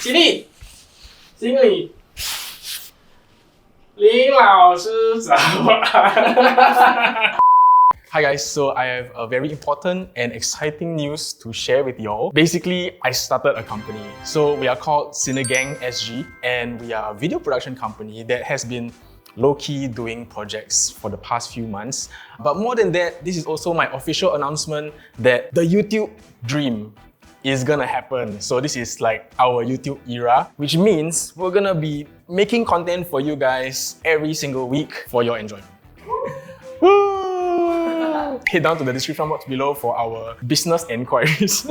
起立，经理，林老师早安。Hi guys, so I have a very important and exciting news to share with y'all. Basically, I started a company. So we are called Cinegang SG, and we are a video production company that has been low-key doing projects for the past few months. But more than that, this is also my official announcement that the YouTube dream is gonna happen. So this is like our YouTube era, which means we're gonna be making content for you guys every single week for your enjoyment. Head down to the description box below for our business enquiries.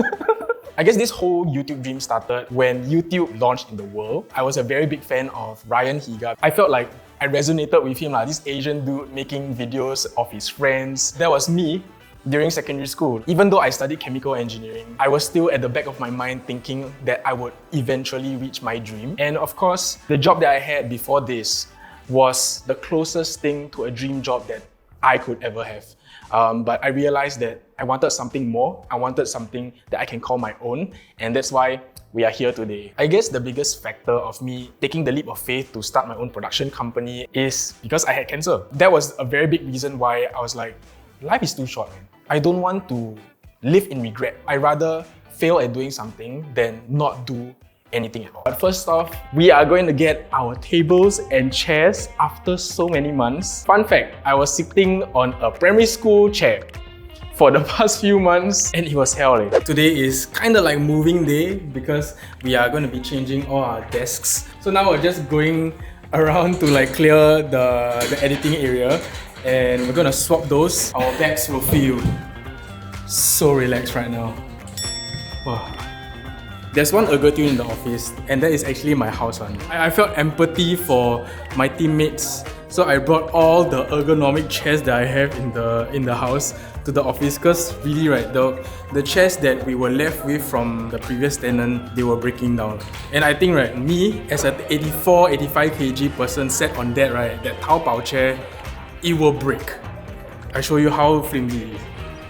I guess this whole YouTube dream started when YouTube launched in the world. I was a very big fan of Ryan Higa. I felt like I resonated with him, this Asian dude making videos of his friends. That was me during secondary school. Even though I studied chemical engineering, I was still at the back of my mind thinking that I would eventually reach my dream. And of course, the job that I had before this was the closest thing to a dream job that I could ever have. But I realized that I wanted something more. I wanted something that I can call my own, and that's why we are here today. I guess the biggest factor of me taking the leap of faith to start my own production company is because I had cancer. That was a very big reason why I was like, life is too short, man. I don't want to live in regret. I'd rather fail at doing something than not do anything at all. But first off, we are going to get our tables and chairs after so many months. Fun fact, I was sitting on a primary school chair for the past few months and it was hell. Today is kind of like moving day because we are going to be changing all our desks. So now we're just going around to like clear the editing area and we're going to swap those. Our bags will feel so relaxed right now. Wow. There's one ergotune in the office, and that is actually my house one. I felt empathy for my teammates, so I brought all the ergonomic chairs that I have in the house to the office. Cause really, right, the chairs that we were left with from the previous tenant, they were breaking down. And I think, right, me as an 85 kg person sat on that, right, that Taobao chair, it will break. I show you how flimsy it is.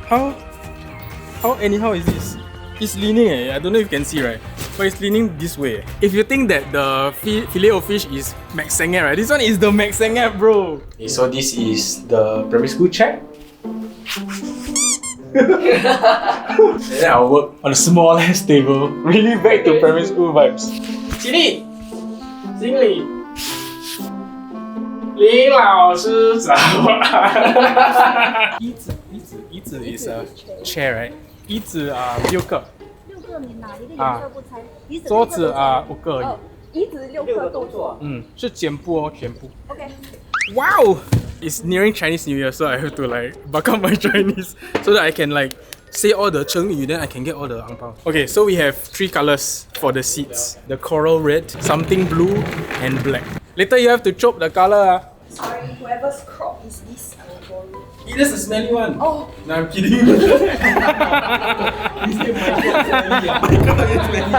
How anyhow is this? It's leaning, I don't know if you can see, right? But it's leaning this way. If you think that the fillet of fish is Mac Sengap, right? This one is the Mac Sengap, bro. Okay, so this is the primary school chair. And then I'll work on a small ass table. Really back to primary school vibes. 起立，经理，林老师早安。椅子 is a chair, right? 椅子6个，6个你哪一个颜色不猜？桌子5个而已。椅子6个都做。是全部哦，全部。Okay. Wow! It's nearing Chinese New Year, so I have to like buck up my Chinese so that I can like say all the 成语, then I can get all the ang pao. Okay, so we have 3 colors for the seats: the coral red, something blue, and black. Later you have to chop the color. Sorry, whoever's crop is this, I will borrow. That's the smelly one. Oh. No, I'm kidding. You say my God, smelly. My God, it's smelly.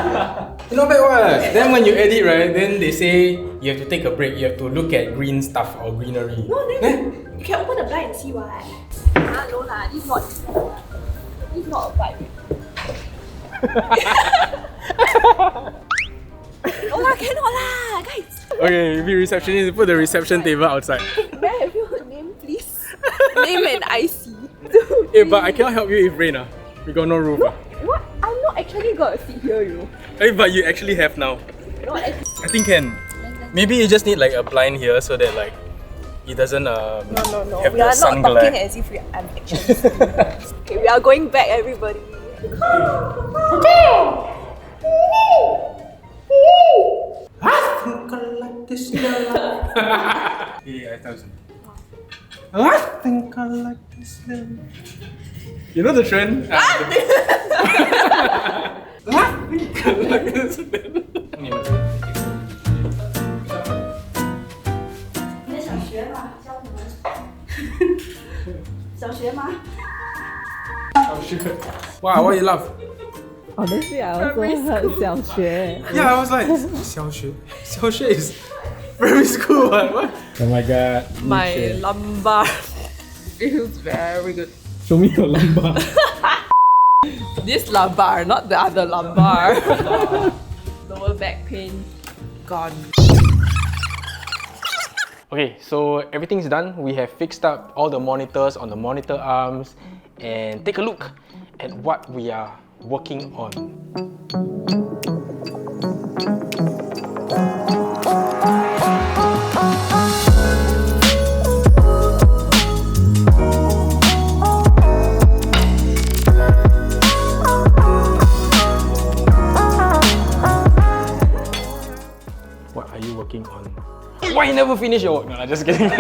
Not bad what? Then when you edit, right, then they say you have to take a break. You have to look at green stuff or greenery. No, then you can open the blind and see what. No lah, this is not a vibe. No lah, cannot lah, guys. Okay, be receptionist, put the reception table outside. May I have your name, please? Name and IC. Hey, but I cannot help you if rain. We got no roof. No, what? I'm not actually gonna sit here, you know. Hey, but you actually have now. No, I think can. Maybe you just need like a blind here so that like it doesn't No. have We the are sun not glare. talking as if I'm actually sitting. Okay, we are going back, everybody. I think I like this love. Yeah, I thought so. I think I like this love. You know the trend? I think I like this love. 你在小学吗？教你们？小学吗？ Oh shit. Wow, why you laugh? Honestly, I also heard 小学. Yeah, I was like, 小学 is primary school. What? Oh my god. My lumbar feels very good. Show me your lumbar. This lumbar, not the other lumbar. lower back pain gone. Okay, so everything's done. We have fixed up all the monitors on the monitor arms and take a look at what we are working on. What are you working on? Why you never finish your work? No, just kidding.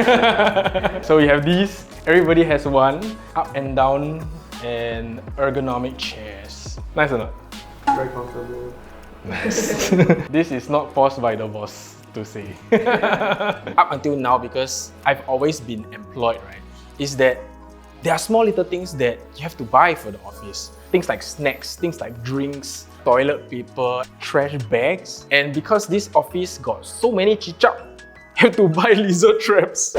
So we have these. Everybody has one. Up and down and ergonomic chairs. Nice or not? Very comfortable. Nice. This is not forced by the boss to say. Up until now, because I've always been employed, right, is that there are small little things that you have to buy for the office. Things like snacks, things like drinks, toilet paper, trash bags. And because this office got so many chichap, you have to buy lizard traps.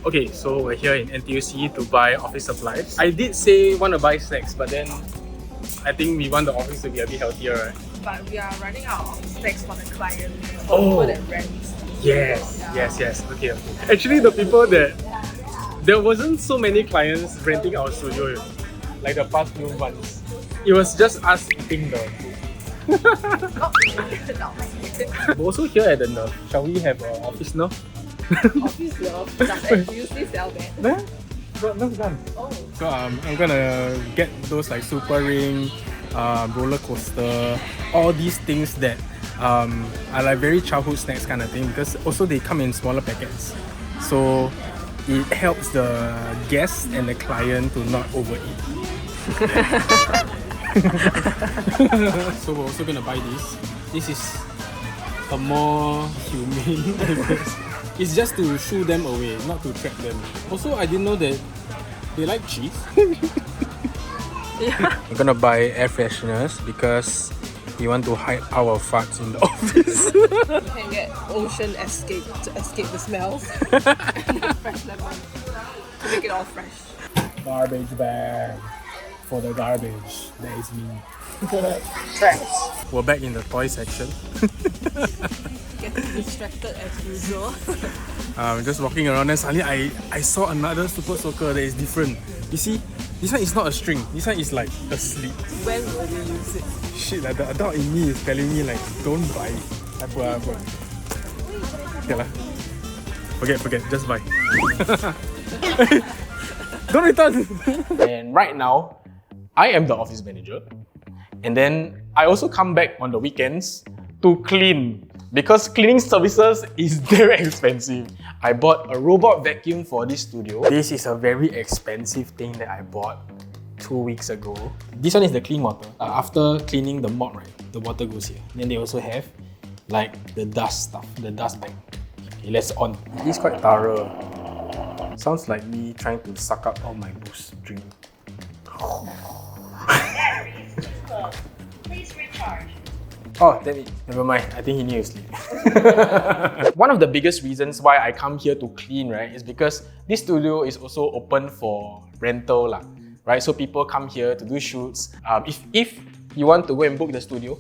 Okay, so we're here in NTUC to buy office supplies. I did say want to buy snacks, but then I think we want the office to be a bit healthier, right? But we are running out of snacks for the client. Oh. For the rents. Yes. Okay. Actually, the people that there wasn't so many clients renting our studio, like the past few months. It was just us eating the food. But also here at the Nerf, shall we have an office Nerf? Office love. Does it usually sell that? There? Nerf gun. Oh. So I'm gonna get those like Super Ring, roller coaster, all these things that are like very childhood snacks kind of thing, because also they come in smaller packets. So it helps the guest and the client to not overeat. So we're also gonna buy this. This is a more humane, I guess. It's just to shoo them away, not to trap them. Also, I didn't know that they like cheese. Yeah. We're gonna buy air fresheners because we want to hide our farts in the office. You can get Ocean Escape to escape the smells. And fresh lemon to make it all fresh. Garbage bag for the garbage. That is me. Trash. We're back in the toy section. Getting distracted as usual. Just walking around and suddenly I saw another Super Soaker that is different. You see, this one is not a string. This one is like asleep. When will we use it? Shit, like the adult in me is telling me like, don't buy it. Apa. Okay lah. Forget, just buy. Don't return! And right now, I am the office manager. And then I also come back on the weekends to clean. Because cleaning services is very expensive. I bought a robot vacuum for this studio. This is a very expensive thing that I bought 2 weeks ago. This one is the clean water. After cleaning the mop, right, the water goes here. Then they also have like the dust stuff, the dust bag. Okay, let's on. It's quite thorough. Sounds like me trying to suck up all my boost drink. Please recharge. Oh, damn it. Never mind. I think he knew to sleep. One of the biggest reasons why I come here to clean, right, is because this studio is also open for rental, right? So people come here to do shoots. If you want to go and book the studio,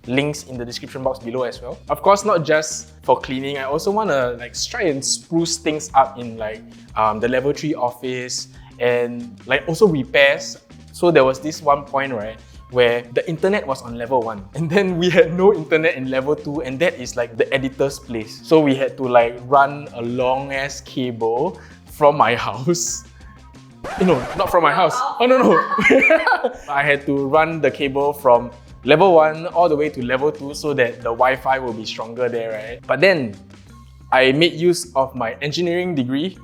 links in the description box below as well. Of course, not just for cleaning. I also want to like try and spruce things up in like the level 3 office and like also repairs. So there was this one point, right, where the internet was on level 1 and then we had no internet in level 2, and that is like the editor's place. So we had to like run a long ass cable from my house. No, not from my house. Oh no. I had to run the cable from level 1 all the way to level 2 so that the Wi-Fi will be stronger there, right? But then I made use of my engineering degree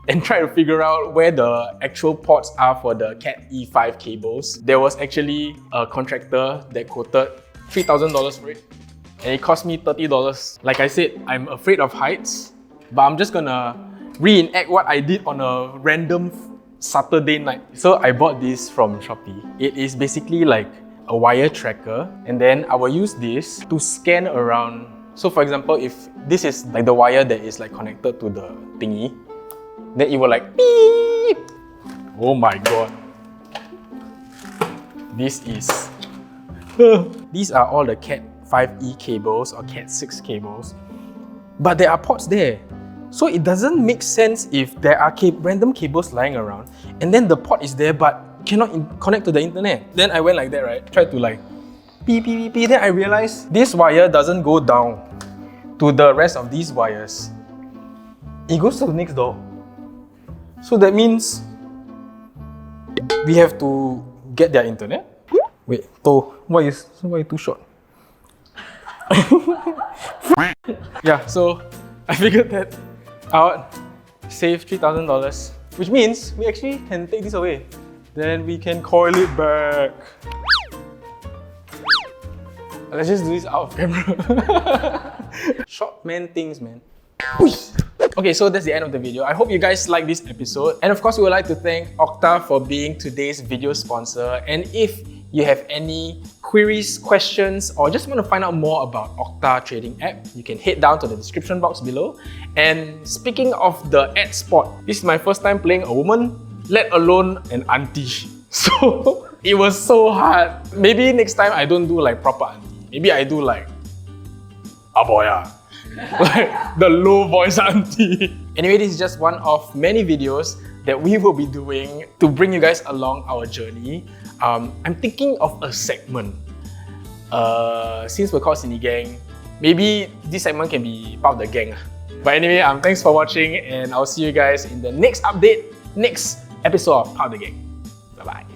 and try to figure out where the actual ports are for the Cat E5 cables. There was actually a contractor that quoted $3,000 for it, and it cost me $30. Like I said, I'm afraid of heights, but I'm just gonna reenact what I did on a random Saturday night. So I bought this from Shopee. It is basically like a wire tracker, and then I will use this to scan around. So for example, if this is like the wire that is like connected to the thingy, then it will like beep. Oh my god. This is... These are all the Cat Cat5e cables or Cat6 cables, but there are ports there. So it doesn't make sense if there are random cables lying around and then the port is there but cannot connect to the internet. Then I went like that, right? Tried to like beep, beep, beep, beep. Then I realized this wire doesn't go down to the rest of these wires. It goes to the next door. So that means we have to get their internet. Wait, why is too short? Yeah, so I figured that out, save $3,000, which means we actually can take this away. Then we can coil it back. Let's just do this out of camera. Short man things, man. Okay, so that's the end of the video. I hope you guys like this episode. And of course, we would like to thank Okta for being today's video sponsor. And if you have any queries, questions, or just want to find out more about Okta trading app, you can head down to the description box below. And speaking of the ad spot, this is my first time playing a woman, let alone an auntie. So it was so hard. Maybe next time I don't do like proper auntie. Maybe I do like aboya. Like the low voice auntie. Anyway, this is just one of many videos that we will be doing to bring you guys along our journey. I'm thinking of a segment. Since we're called Cine Gang, maybe this segment can be part of the gang. But anyway, thanks for watching and I'll see you guys in the next update, next episode of Part of the Gang. Bye bye.